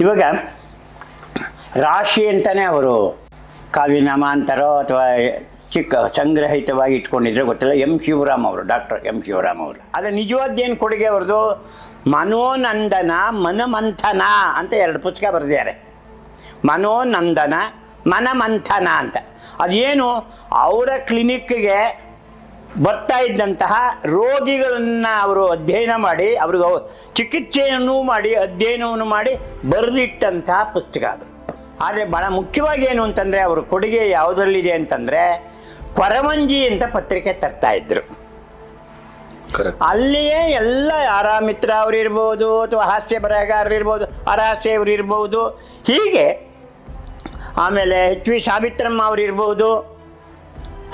ಇವಾಗ ರಾಶಿ ಅಂತಲೇ ಅವರು ಕಾವ್ಯನಾಮಾಂತರೋ ಅಥವಾ ಚಿಕ್ಕ ಸಂಗ್ರಹಿತವಾಗಿ ಇಟ್ಕೊಂಡಿದ್ರೆ ಗೊತ್ತಿಲ್ಲ. ಶಿವರಾಮ್ ಅವರು, ಡಾಕ್ಟರ್ ಶಿವರಾಮ್ ಅವರು. ಆದರೆ ನಿಜವಾದ್ದೇನು ಕೊಡುಗೆ ಅವ್ರದ್ದು? ಮನೋನಂದನ, ಮನಮಂಥನ ಅಂತ 2 ಪುಸ್ತಕ ಬರೆದಿದ್ದಾರೆ. ಮನೋನಂದನ, ಮನಮಂಥನ ಅಂತ. ಅದೇನು, ಅವರ ಕ್ಲಿನಿಕ್ಗೆ ಬರ್ತಾ ಇದ್ದಂತಹ ರೋಗಿಗಳನ್ನು ಅವರು ಅಧ್ಯಯನ ಮಾಡಿ, ಅವ್ರಿಗೆ ಚಿಕಿತ್ಸೆಯನ್ನು ಮಾಡಿ, ಅಧ್ಯಯನವನ್ನು ಮಾಡಿ ಬರೆದಿಟ್ಟಂತಹ ಪುಸ್ತಕ ಅದು. ಆದರೆ ಭಾಳ ಮುಖ್ಯವಾಗಿ ಏನು ಅಂತಂದರೆ ಅವ್ರ ಕೊಡುಗೆ ಯಾವುದರಲ್ಲಿದೆ ಅಂತಂದರೆ, ಕೊರವಂಜಿ ಅಂತ ಪತ್ರಿಕೆ ತರ್ತಾಯಿದ್ರು. ಅಲ್ಲಿಯೇ ಎಲ್ಲ ಆರಾಮಿತ್ರ ಅವರು ಇರ್ಬೋದು, ಅಥವಾ ಹಾಸ್ಯ ಬರಹಗಾರರು ಇರ್ಬೋದು, ಅರಹಾಸ್ಯ ಅವರು ಇರ್ಬೋದು, ಹೀಗೆ ಆಮೇಲೆ ಸಾವಿತ್ರಮ್ಮ ಅವರು ಇರ್ಬೋದು,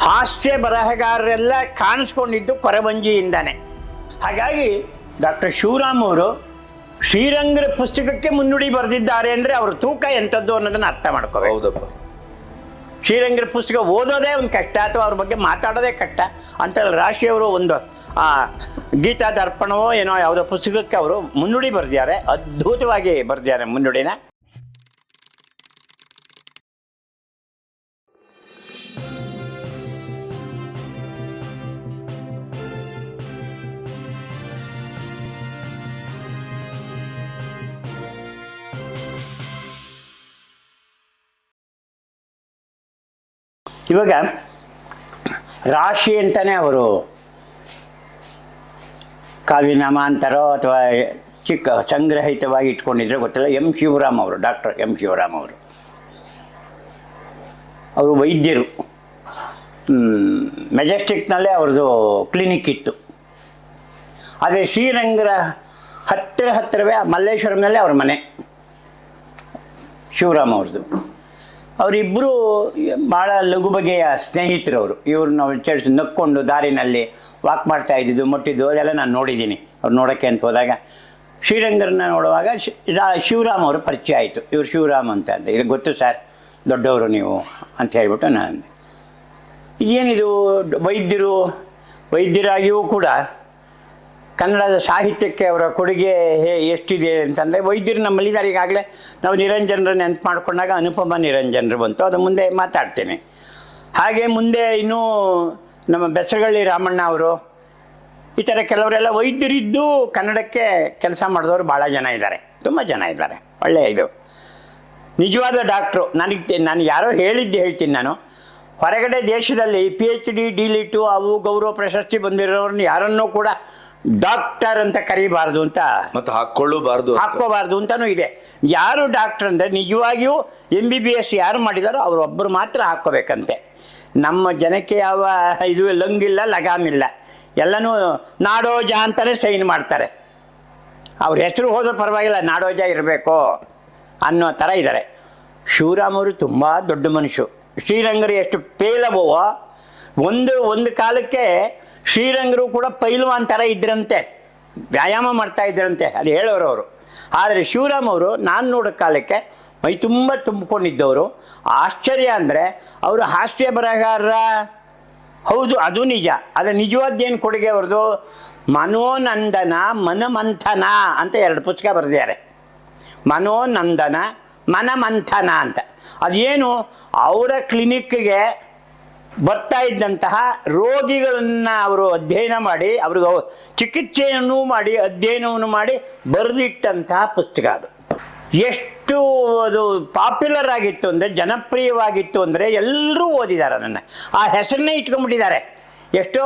ಹಾಸ್ಯ ಬರಹಗಾರರೆಲ್ಲ ಕಾಣಿಸ್ಕೊಂಡಿದ್ದು ಕೊರವಂಜಿಯಿಂದಾನೆ. ಹಾಗಾಗಿ ಡಾಕ್ಟರ್ ಶಿವರಾಮ್ ಅವರು ಶ್ರೀರಂಗರ ಪುಸ್ತಕಕ್ಕೆ ಮುನ್ನುಡಿ ಬರೆದಿದ್ದಾರೆ ಅಂದರೆ ಅವ್ರ ತೂಕ ಎಂಥದ್ದು ಅನ್ನೋದನ್ನು ಅರ್ಥ ಮಾಡ್ಕೋಬೇಕು. ಹೌದಪ್ಪ. ಶ್ರೀರಂಗರ ಪುಸ್ತಕ ಓದೋದೇ ಒಂದು ಕಷ್ಟ, ಅಥವಾ ಅವ್ರ ಬಗ್ಗೆ ಮಾತಾಡೋದೇ ಕಷ್ಟ ಅಂತ ರಾಶಿಯವರು ಒಂದು ಗೀತಾ ದರ್ಪಣವೋ ಏನೋ ಯಾವುದೋ ಪುಸ್ತಕಕ್ಕೆ ಅವರು ಮುನ್ನುಡಿ ಬರೆದಿದ್ದಾರೆ. ಅದ್ಭುತವಾಗಿ ಬರೆದಿದ್ದಾರೆ ಮುನ್ನುಡಿನ. ಇವಾಗ ರಾಶಿ ಅಂತಲೇ ಅವರು ಕಾವ್ಯನಾಮಾಂತರೋ ಅಥವಾ ಚಿಕ್ಕ ಸಂಗ್ರಹಿತವಾಗಿ ಇಟ್ಕೊಂಡಿದ್ರೆ ಗೊತ್ತಿಲ್ಲ. ಶಿವರಾಮ್ ಅವರು, ಡಾಕ್ಟರ್ ಶಿವರಾಮ್ ಅವರು. ಅವರು ವೈದ್ಯರು. ಮೆಜೆಸ್ಟಿಕ್ನಲ್ಲೇ ಅವ್ರದ್ದು ಕ್ಲಿನಿಕ್ ಇತ್ತು. ಆದರೆ ಶ್ರೀರಂಗರ ಹತ್ತಿರವೇ ಮಲ್ಲೇಶ್ವರಂನಲ್ಲೇ ಅವ್ರ ಮನೆ ಶಿವರಾಮ್ ಅವ್ರದ್ದು. ಅವರಿಬ್ಬರು ಭಾಳ ಲಘು ಬಗೆಯ ಸ್ನೇಹಿತರು ಅವರು. ಇವರು ನಾವು ನಕ್ಕೊಂಡು ದಾರಿನಲ್ಲಿ ವಾಕ್ ಮಾಡ್ತಾ ಇದ್ದಿದ್ದು, ಮುಟ್ಟಿದ್ದು ಅದೆಲ್ಲ ನಾನು ನೋಡಿದ್ದೀನಿ. ಅವ್ರು ನೋಡೋಕ್ಕೆ ಅಂತ ಹೋದಾಗ ಶ್ರೀರಂಗರನ್ನ ನೋಡುವಾಗ ಶಿವರಾಮ್ ಅವರು ಪರಿಚಯ ಆಯಿತು. ಇವರು ಶಿವರಾಮ್ ಅಂತ ಅಂದೆ. ಇದು ಗೊತ್ತು ಸರ್, ದೊಡ್ಡವರು ನೀವು ಅಂತ ಹೇಳ್ಬಿಟ್ಟು ನಾನು ಅಂದೆ. ಏನಿದು ವೈದ್ಯರಾಗಿಯೂ ಕೂಡ ಕನ್ನಡದ ಸಾಹಿತ್ಯಕ್ಕೆ ಅವರ ಕೊಡುಗೆ ಎಷ್ಟಿದೆ ಅಂತಂದರೆ, ವೈದ್ಯರು ನಮ್ಮಲ್ಲಿದ್ದಾರೆ. ಈಗಾಗಲೇ ನಾವು ನಿರಂಜನರ ನೆನಪು ಮಾಡಿಕೊಂಡಾಗ ಅನುಪಮ ನಿರಂಜನರು ಬಂತು, ಅದು ಮುಂದೆ ಮಾತಾಡ್ತೇನೆ. ಹಾಗೆ ಮುಂದೆ ಇನ್ನೂ ನಮ್ಮ ಬೆಸರಗಳ್ಳಿ ರಾಮಣ್ಣ ಅವರು, ಈ ಥರ ಕೆಲವರೆಲ್ಲ ವೈದ್ಯರಿದ್ದು ಕನ್ನಡಕ್ಕೆ ಕೆಲಸ ಮಾಡಿದವರು ಭಾಳ ಜನ ಇದ್ದಾರೆ, ತುಂಬ ಜನ ಇದ್ದಾರೆ. ಒಳ್ಳೆಯ ಇದು ನಿಜವಾದ ಡಾಕ್ಟ್ರು. ನಾನು ಯಾರೋ ಹೇಳ್ತೀನಿ ನಾನು. ಹೊರಗಡೆ ದೇಶದಲ್ಲಿ PhD D.Litt ಅವು ಗೌರವ ಪ್ರಶಸ್ತಿ ಬಂದಿರೋರನ್ನ ಯಾರನ್ನೂ ಕೂಡ ಡಾಕ್ಟರ್ ಅಂತ ಕರೀಬಾರ್ದು ಅಂತ, ಮತ್ತು ಹಾಕ್ಕೋಬಾರ್ದು ಅಂತಲೂ ಇದೆ. ಯಾರು ಡಾಕ್ಟರ್ ಅಂದರೆ ನಿಜವಾಗಿಯೂ MBBS ಯಾರು ಮಾಡಿದಾರೋ ಅವರೊಬ್ಬರು ಮಾತ್ರ ಹಾಕ್ಕೋಬೇಕಂತೆ. ನಮ್ಮ ಜನಕ್ಕೆ ಯಾವ ಇದು ಲಂಗಿಲ್ಲ, ಲಗಾಮಿಲ್ಲ, ಎಲ್ಲನೂ ನಾಡೋಜ ಅಂತಲೇ ಸೈನ್ ಮಾಡ್ತಾರೆ. ಅವ್ರ ಹೆಸರು ಹೋದ್ರೂ ಪರವಾಗಿಲ್ಲ, ನಾಡೋಜ ಇರಬೇಕು ಅನ್ನೋ ಥರ ಇದ್ದಾರೆ. ಶಿವರಾಮ್ ಅವರು ತುಂಬ ದೊಡ್ಡ ಮನುಷ್ಯರು. ಶ್ರೀರಂಗರು ಎಷ್ಟು ಪೇಲವೋ, ಒಂದು ಕಾಲಕ್ಕೆ ಶ್ರೀರಂಗರು ಕೂಡ ಪೈಲ್ವಾನ್ ಥರ ಇದ್ರಂತೆ, ವ್ಯಾಯಾಮ ಮಾಡ್ತಾ ಇದ್ರಂತೆ, ಅದು ಹೇಳೋರು ಅವರು. ಆದರೆ ಶಿವರಾಮ್ ಅವರು ನಾನು ನೋಡೋ ಕಾಲಕ್ಕೆ ಮೈ ತುಂಬ ತುಂಬಿಕೊಂಡಿದ್ದವರು. ಆಶ್ಚರ್ಯ ಅಂದರೆ ಅವರು ಹಾಸ್ಯ ಬರಹಗಾರರ, ಹೌದು ಅದು ನಿಜ. ಆದರೆ ನಿಜವಾದ್ದೇನು ಕೊಡುಗೆ ಅವ್ರದ್ದು? ಮನೋನಂದನ, ಮನಮಂಥನ ಅಂತ 2 ಪುಸ್ತಕ ಬರೆದಿದ್ದಾರೆ. ಮನೋನಂದನ, ಮನಮಂಥನ ಅಂತ. ಅದೇನು, ಅವರ ಕ್ಲಿನಿಕ್ಗೆ ಬರ್ತಾ ಇದ್ದಂತಹ ರೋಗಿಗಳನ್ನು ಅವರು ಅಧ್ಯಯನ ಮಾಡಿ, ಅವ್ರಿಗೆ ಚಿಕಿತ್ಸೆಯನ್ನು ಮಾಡಿ, ಅಧ್ಯಯನವನ್ನು ಮಾಡಿ ಬರೆದಿಟ್ಟಂತಹ ಪುಸ್ತಕ ಅದು. ಎಷ್ಟು ಅದು ಪಾಪ್ಯುಲರ್ ಆಗಿತ್ತು ಅಂದರೆ, ಜನಪ್ರಿಯವಾಗಿತ್ತು ಅಂದರೆ ಎಲ್ಲರೂ ಓದಿದ್ದಾರೆ ಅದನ್ನು. ಆ ಹೆಸರನ್ನೇ ಇಟ್ಕೊಂಡ್ಬಿಟ್ಟಿದ್ದಾರೆ. ಎಷ್ಟೋ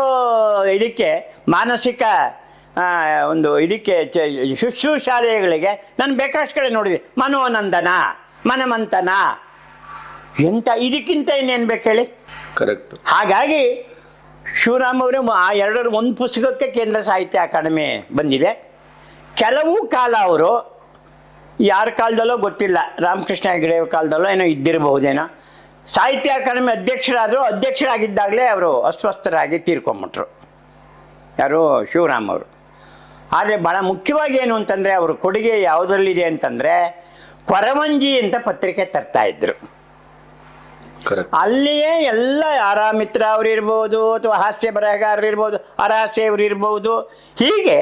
ಇದಕ್ಕೆ ಮಾನಸಿಕ ಒಂದು ಇದಕ್ಕೆ ಶುಶ್ರೂಷಾಲಯಗಳಿಗೆ ನಾನು ಬೇಕಾಷ್ಟು ಕಡೆ ನೋಡಿದೆ. ಮನೋನಂದನ, ಮನಮಂಥನ, ಎಂಥ ಇದಕ್ಕಿಂತ ಇನ್ನೇನು ಬೇಕು ಹೇಳಿ? ಕರೆಕ್ಟ್. ಹಾಗಾಗಿ ಶಿವರಾಮ್ ಅವರು ಆ 2 ಒಂದು ಪುಸ್ತಕಕ್ಕೆ ಕೇಂದ್ರ ಸಾಹಿತ್ಯ ಅಕಾಡೆಮಿ ಬಂದಿದೆ. ಕೆಲವು ಕಾಲ ಅವರು ಯಾರ ಕಾಲದಲ್ಲೋ ಗೊತ್ತಿಲ್ಲ, ರಾಮಕೃಷ್ಣ ಹೆಗಡೆ ಕಾಲದಲ್ಲೋ ಏನೋ ಇದ್ದಿರಬಹುದೇನೋ, ಸಾಹಿತ್ಯ ಅಕಾಡೆಮಿ ಅಧ್ಯಕ್ಷರಾಗಿದ್ದಾಗಲೇ ಅವರು ಅಸ್ವಸ್ಥರಾಗಿ ತೀರ್ಕೊಂಬಿಟ್ರು, ಯಾರು ಶಿವರಾಮ್ ಅವರು. ಆದರೆ ಭಾಳ ಮುಖ್ಯವಾಗಿ ಏನು ಅಂತಂದರೆ ಅವ್ರ ಕೊಡುಗೆ ಯಾವುದರಲ್ಲಿದೆ ಅಂತಂದರೆ, ಕೊರವಂಜಿ ಅಂತ ಪತ್ರಿಕೆ ತರ್ತಾಯಿದ್ರು. ಅಲ್ಲಿಯೇ ಎಲ್ಲ ಆರಾಮಿತ್ರ ಅವರು ಇರ್ಬೋದು, ಅಥವಾ ಹಾಸ್ಯ ಬರಹಗಾರರು ಇರ್ಬೋದು, ಅರಹಾಸ್ಯ ಅವರು ಇರ್ಬೋದು, ಹೀಗೆ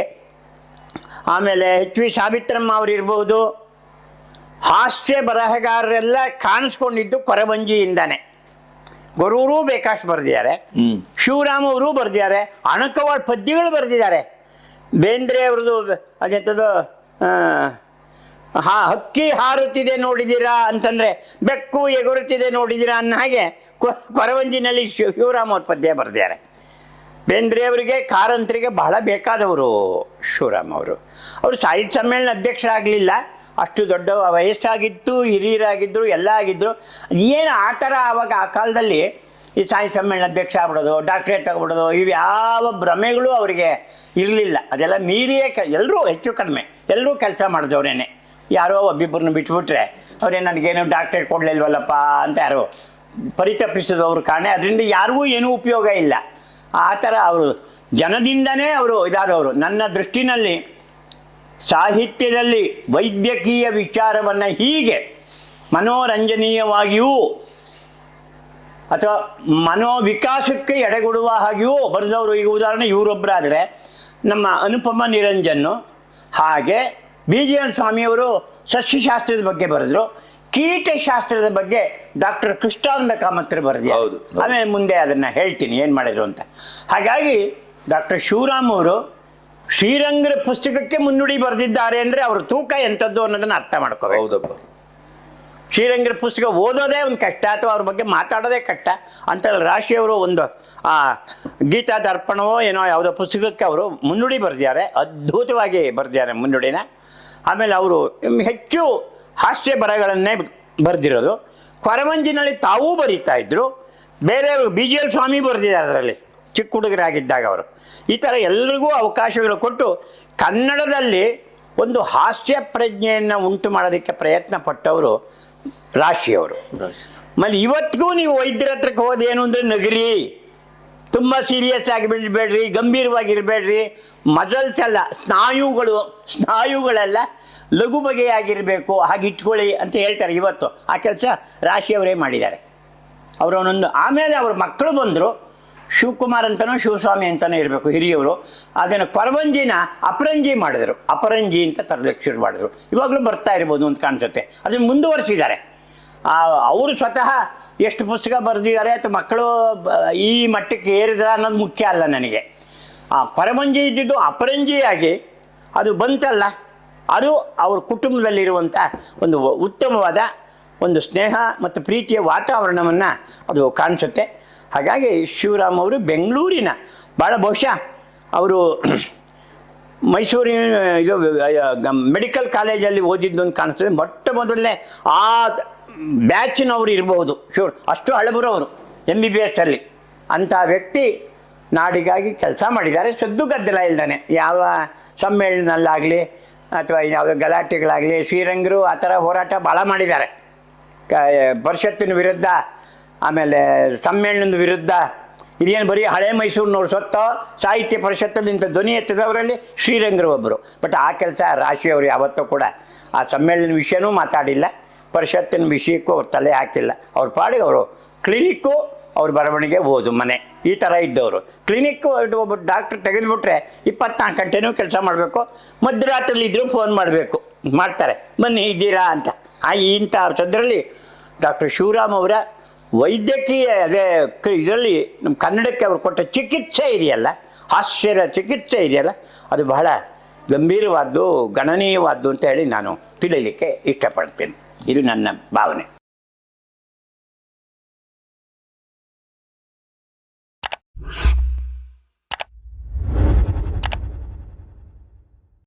ಆಮೇಲೆ ಸಾವಿತ್ರಮ್ಮ ಅವರು ಇರ್ಬೋದು, ಹಾಸ್ಯ ಬರಹಗಾರರೆಲ್ಲ ಕಾಣಿಸ್ಕೊಂಡಿದ್ದು ಕೊರವಂಜಿಯಿಂದಾನೆ. ಗೊರೂರು ಬೇಕಾಷ್ಟು ಬರೆದಿದ್ದಾರೆ, ಶಿವರಾಮ್ ಅವರು ಬರೆದಿದ್ದಾರೆ, ಅಣಕವಾಡ್ ಪದ್ಯಗಳು ಬರೆದಿದ್ದಾರೆ. ಬೇಂದ್ರೆ ಅವ್ರದ್ದು ಅದೆಂಥದ್ದು ಹಕ್ಕಿ ಹಾರುತ್ತಿದೆ ನೋಡಿದ್ದೀರಾ ಅಂತಂದರೆ ಬೆಕ್ಕು ಎಗುರುತ್ತಿದೆ ನೋಡಿದ್ದೀರಾ ಅನ್ನೋ ಹಾಗೆ ಕೊರವಂಜಿನಲ್ಲಿ ಶಿವರಾಮ್ ಅವ್ರ ಪದ್ಯ ಬರೆದಿದ್ದಾರೆ. ಬೇಂದ್ರೆ ಅವರಿಗೆ ಕಾರಂತರಿಗೆ ಬಹಳ ಬೇಕಾದವರು ಶಿವರಾಮ್ ಅವರು. ಅವರು ಸಾಹಿತ್ಯ ಸಮ್ಮೇಳನ ಅಧ್ಯಕ್ಷರಾಗಲಿಲ್ಲ, ಅಷ್ಟು ದೊಡ್ಡ ವಯಸ್ಸಾಗಿತ್ತು, ಹಿರಿಯರಾಗಿದ್ದರು, ಎಲ್ಲ ಆಗಿದ್ದರು. ಏನು ಆ ಥರ ಆವಾಗ ಆ ಕಾಲದಲ್ಲಿ ಈ ಸಾಹಿತ್ಯ ಸಮ್ಮೇಳನ ಅಧ್ಯಕ್ಷ ಆಗ್ಬಿಡೋದು, ಡಾಕ್ಟ್ರೇಟ್ ತಗೊಬಿಡೋದು, ಇವು ಯಾವ ಭ್ರಮೆಗಳು ಅವರಿಗೆ ಇರಲಿಲ್ಲ. ಅದೆಲ್ಲ ಮೀರಿಯೇ ಎಲ್ಲರೂ ಹೆಚ್ಚು ಕಡಿಮೆ ಎಲ್ಲರೂ ಕೆಲಸ ಮಾಡಿದವ್ರೇನೆ. ಯಾರೋ ಒಬ್ಬಿಬ್ಬರನ್ನ ಬಿಟ್ಬಿಟ್ರೆ ಅವರೇ ನನಗೇನು ಡಾಕ್ಟ್ರೇಟ್ ಕೊಡಲಿಲ್ವಲ್ಲಪ್ಪ ಅಂತ ಯಾರೋ ಪರಿತಪಿಸಿದವರು ಕಾಣೆ. ಅದರಿಂದ ಯಾರಿಗೂ ಏನೂ ಉಪಯೋಗ ಇಲ್ಲ. ಆ ಥರ ಅವರು ಜನದಿಂದನೇ ಅವರು ಇದಾದವರು. ನನ್ನ ದೃಷ್ಟಿನಲ್ಲಿ ಸಾಹಿತ್ಯದಲ್ಲಿ ವೈದ್ಯಕೀಯ ವಿಚಾರವನ್ನು ಹೀಗೆ ಮನೋರಂಜನೀಯವಾಗಿಯೂ ಅಥವಾ ಮನೋವಿಕಾಸಕ್ಕೆ ಎಡೆಗೊಡುವ ಹಾಗೆಯೂ ಬರೆದವರು. ಈಗ ಉದಾಹರಣೆ ಇವರೊಬ್ಬರಾದರೆ ನಮ್ಮ ಅನುಪಮ ನಿರಂಜನ್ನು, ಹಾಗೆ BGN ಸ್ವಾಮಿಯವರು ಸಸ್ಯಶಾಸ್ತ್ರದ ಬಗ್ಗೆ ಬರೆದರು. ಕೀಟಶಾಸ್ತ್ರದ ಬಗ್ಗೆ ಡಾಕ್ಟರ್ ಕೃಷ್ಣಾನಂದ ಕಾಮತ್ರು ಬರೆದಿದ್ದಾರೆ. ಆಮೇಲೆ ಮುಂದೆ ಅದನ್ನು ಹೇಳ್ತೀನಿ ಏನು ಮಾಡಿದ್ರು ಅಂತ. ಹಾಗಾಗಿ ಡಾಕ್ಟರ್ ಶಿವರಾಮ್ ಅವರು ಶ್ರೀರಂಗರ ಪುಸ್ತಕಕ್ಕೆ ಮುನ್ನುಡಿ ಬರೆದಿದ್ದಾರೆ ಅಂದರೆ ಅವ್ರ ತೂಕ ಎಂಥದ್ದು ಅನ್ನೋದನ್ನು ಅರ್ಥ ಮಾಡ್ಕೋಬೇಕು. ಹೌದಪ್ಪ. ಶ್ರೀರಂಗರ ಪುಸ್ತಕ ಓದೋದೇ ಒಂದು ಕಷ್ಟ, ಅಥವಾ ಅವ್ರ ಬಗ್ಗೆ ಮಾತಾಡೋದೇ ಕಷ್ಟ ಅಂತ ರಾಶಿಯವರು ಒಂದು ಗೀತಾ ದರ್ಪಣವೋ ಏನೋ ಯಾವುದೋ ಪುಸ್ತಕಕ್ಕೆ ಅವರು ಮುನ್ನುಡಿ ಬರೆದಿದ್ದಾರೆ. ಅದ್ಭುತವಾಗಿ ಬರೆದಿದ್ದಾರೆ ಮುನ್ನುಡಿನ. ಆಮೇಲೆ ಅವರು ಹೆಚ್ಚು ಹಾಸ್ಯ ಬರಹಗಳನ್ನೇ ಬರೆದಿರೋದು. ಕೊರವಂಜಿನಲ್ಲಿ ತಾವೂ ಬರೀತಾ ಇದ್ದರು. ಬೇರೆಯವರು BGL ಸ್ವಾಮಿ ಬರೆದಿದ್ದಾರೆ ಅದರಲ್ಲಿ, ಚಿಕ್ಕ ಹುಡುಗರಾಗಿದ್ದಾಗ ಅವರು. ಈ ಥರ ಎಲ್ರಿಗೂ ಅವಕಾಶಗಳು ಕೊಟ್ಟು ಕನ್ನಡದಲ್ಲಿ ಒಂದು ಹಾಸ್ಯ ಪ್ರಜ್ಞೆಯನ್ನು ಉಂಟು ಮಾಡೋದಕ್ಕೆ ಪ್ರಯತ್ನ ಪಟ್ಟವರು ರಾಶಿಯವರು. ಆಮೇಲೆ ಇವತ್ತಿಗೂ ನೀವು ವೈದ್ಯರ ಹತ್ರಕ್ಕೆ ಹೋದೇನು ಅಂದರೆ ನಗರಿ, ತುಂಬ ಸೀರಿಯಸ್ ಆಗಿ ಬಿಡಬೇಡ್ರಿ, ಗಂಭೀರವಾಗಿರಬೇಡ್ರಿ, ಮಜಲ್ಸ್ ಅಲ್ಲ ಸ್ನಾಯುಗಳೆಲ್ಲ ಲಘು ಬಗೆಯಾಗಿರಬೇಕು, ಹಾಗೆ ಇಟ್ಕೊಳ್ಳಿ ಅಂತ ಹೇಳ್ತಾರೆ. ಇವತ್ತು ಆ ಕೆಲಸ ರಾಶಿಯವರೇ ಮಾಡಿದ್ದಾರೆ. ಅವರು ಒಂದೊಂದು. ಆಮೇಲೆ ಅವ್ರ ಮಕ್ಕಳು ಬಂದರು, ಶಿವಕುಮಾರ್ ಅಂತನೋ ಶಿವಸ್ವಾಮಿ ಅಂತಲೋ ಇರಬೇಕು ಹಿರಿಯವರು. ಅದನ್ನು ಕೊರವಂಜಿನ ಅಪರಂಜಿ ಮಾಡಿದರು, ಅಪರಂಜಿ ಅಂತ ತರಲಿಕ್ಕೆ ಶುರು ಮಾಡಿದ್ರು. ಇವಾಗಲೂ ಬರ್ತಾ ಇರ್ಬೋದು ಅಂತ ಕಾಣಿಸುತ್ತೆ. ಅದನ್ನು ಮುಂದುವರಿಸಿದ್ದಾರೆ. ಅವರು ಸ್ವತಃ ಎಷ್ಟು ಪುಸ್ತಕ ಬರೆದಿದ್ದಾರೆ ಅಥವಾ ಮಕ್ಕಳು ಈ ಮಟ್ಟಕ್ಕೆ ಏರಿದ್ರ ಅನ್ನೋದು ಮುಖ್ಯ ಅಲ್ಲ ನನಗೆ. ಆ ಕೊರವಂಜಿ ಇದ್ದಿದ್ದು ಅಪರಂಜಿಯಾಗಿ ಅದು ಬಂತಲ್ಲ, ಅದು ಅವ್ರ ಕುಟುಂಬದಲ್ಲಿರುವಂಥ ಒಂದು ಉತ್ತಮವಾದ ಒಂದು ಸ್ನೇಹ ಮತ್ತು ಪ್ರೀತಿಯ ವಾತಾವರಣವನ್ನು ಅದು ಕಾಣಿಸುತ್ತೆ. ಹಾಗಾಗಿ ಶಿವರಾಮ್ ಅವರು ಬೆಂಗಳೂರಿನ ಭಾಳ ಬಹುಶಃ ಅವರು ಮೈಸೂರಿನ ಇದು ಮೆಡಿಕಲ್ ಕಾಲೇಜಲ್ಲಿ ಓದಿದ್ದು ಅಂತ ಕಾಣಿಸ್ತದೆ. ಮೊಟ್ಟ ಮೊದಲನೇ ಆ ಬ್ಯಾಚಿನವರು ಇರಬಹುದು ಅಷ್ಟು ಹಳಬರವರು MBBS ಅಲ್ಲಿ. ಅಂಥ ವ್ಯಕ್ತಿ ನಾಡಿಗಾಗಿ ಕೆಲಸ ಮಾಡಿದ್ದಾರೆ, ಸದ್ದು ಗದ್ದಲ ಇಲ್ದಾನೆ. ಯಾವ ಸಮ್ಮೇಳನಲ್ಲಾಗಲಿ ಅಥವಾ ಯಾವುದೋ ಗಲಾಟೆಗಳಾಗಲಿ ಶ್ರೀರಂಗರು ಆ ಥರ ಹೋರಾಟ ಭಾಳ ಮಾಡಿದ್ದಾರೆ. ಪರಿಷತ್ತಿನ ವಿರುದ್ಧ, ಆಮೇಲೆ ಸಮ್ಮೇಳನದ ವಿರುದ್ಧ. ಇದೇನು ಬರೀ ಹಳೆ ಮೈಸೂರಿನವ್ರು ಸ್ವತ್ತ ಸಾಹಿತ್ಯ ಪರಿಷತ್ತಲ್ಲಿ ಇಂಥ ಧ್ವನಿ ಎತ್ತಿದವರಲ್ಲಿ ಶ್ರೀರಂಗರು ಒಬ್ಬರು. ಬಟ್ ಆ ಕೆಲಸ ರಾಶಿಯವರು ಯಾವತ್ತೂ ಕೂಡ ಆ ಸಮ್ಮೇಳನ ವಿಷಯನೂ ಮಾತಾಡಿಲ್ಲ, ಪರಿಷತ್ತಿನ ವಿಷಯಕ್ಕೂ ಅವ್ರು ತಲೆ ಹಾಕಿಲ್ಲ. ಅವ್ರ ಪಾಡಿಗೆ ಅವರು ಕ್ಲಿನಿಕ್ಕು, ಅವ್ರ ಬರವಣಿಗೆ ಓದು ಮನೆ, ಈ ಥರ ಇದ್ದವರು. ಕ್ಲಿನಿಕ್ಕು ಒಬ್ಬ ಡಾಕ್ಟ್ರ್ ತೆಗೆದುಬಿಟ್ರೆ 24 ಗಂಟೆನೂ ಕೆಲಸ ಮಾಡಬೇಕು. ಮಧ್ಯರಾತ್ರಿಲಿ ಇದ್ದರೂ ಫೋನ್ ಮಾಡಬೇಕು, ಮಾಡ್ತಾರೆ, ಬನ್ನಿ ಇದ್ದೀರಾ ಅಂತ. ಇಂಥ ಸದ್ರಲ್ಲಿ ಡಾಕ್ಟರ್ ಶಿವರಾಮ್ ಅವರ ವೈದ್ಯಕೀಯ ಇದರಲ್ಲಿ ನಮ್ಮ ಕನ್ನಡಕ್ಕೆ ಅವರು ಕೊಟ್ಟ ಚಿಕಿತ್ಸೆ ಇದೆಯಲ್ಲ, ಹಾಸ್ಯದ ಚಿಕಿತ್ಸೆ ಇದೆಯಲ್ಲ, ಅದು ಬಹಳ ಗಂಭೀರವಾದ್ದು, ಗಣನೀಯವಾದ್ದು ಅಂತ ಹೇಳಿ ನಾನು ತಿಳಿಯಲಿಕ್ಕೆ ಇಷ್ಟಪಡ್ತೇನೆ. ಇದು ನನ್ನ ಭಾವನೆ.